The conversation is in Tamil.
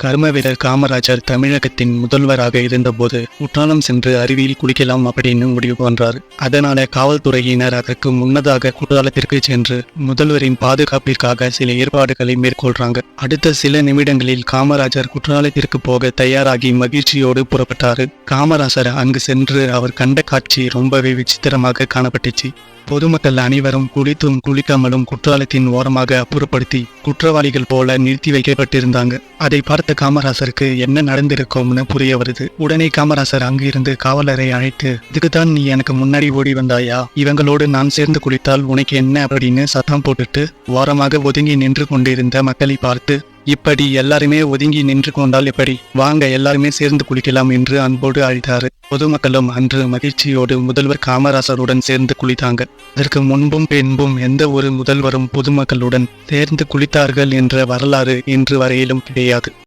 கர்ம வீரர் காமராஜர் தமிழகத்தின் முதல்வராக இருந்தபோது குற்றாலம் சென்று அருவியில் குளிக்கலாம் அப்படின்னு முடிவு பண்றார். அதனால காவல்துறையினர் அதற்கு முன்னதாக குற்றாலத்திற்கு சென்று முதல்வரின் பாதுகாப்பிற்காக சில ஏற்பாடுகளை மேற்கொள்றாங்க. அடுத்த சில நிமிடங்களில் காமராஜர் குற்றாலத்திற்கு போக தயாராகி மகிழ்ச்சியோடு புறப்பட்டாரு. காமராஜர் அங்கு சென்று அவர் கண்ட காட்சி ரொம்பவே விசித்திரமாக காணப்பட்டுச்சு. பொதுமக்கள் அனைவரும் குளித்தும் குளிக்காமலும் குற்றாலத்தின் ஓரமாக அப்புறப்படுத்தி குற்றவாளிகள் போல நிறுத்தி வைக்கப்பட்டிருந்தாங்க. அதை பார்த்த காமராசருக்கு என்ன நடந்திருக்கும்னு புரிய வருது. உடனே காமராசர் அங்கு இருந்து காவலரை அழைத்து, இதுக்குத்தான் நீ எனக்கு முன்னாடி ஓடி வந்தாயா? இவங்களோடு நான் சேர்ந்து குளித்தால் உனக்கு என்ன அப்படின்னு சத்தம் போட்டுட்டு ஓரமாக ஒதுங்கி நின்று கொண்டிருந்த மக்களை பார்த்து, இப்படி எல்லாருமே ஒதுங்கி நின்று கொண்டால் எப்படி? வாங்க எல்லாருமே சேர்ந்து குளிக்கலாம் என்று அன்போடு அழைத்தாரு. பொதுமக்களும் அன்று மகிழ்ச்சியோடு முதல்வர் காமராசருடன் சேர்ந்து குளித்தாங்க. அதற்கு முன்பும் பின்பும் எந்த ஒரு முதல்வரும் பொதுமக்களுடன் சேர்ந்து குளித்தார்கள் என்ற வரலாறு இன்று வரையிலும் கிடையாது.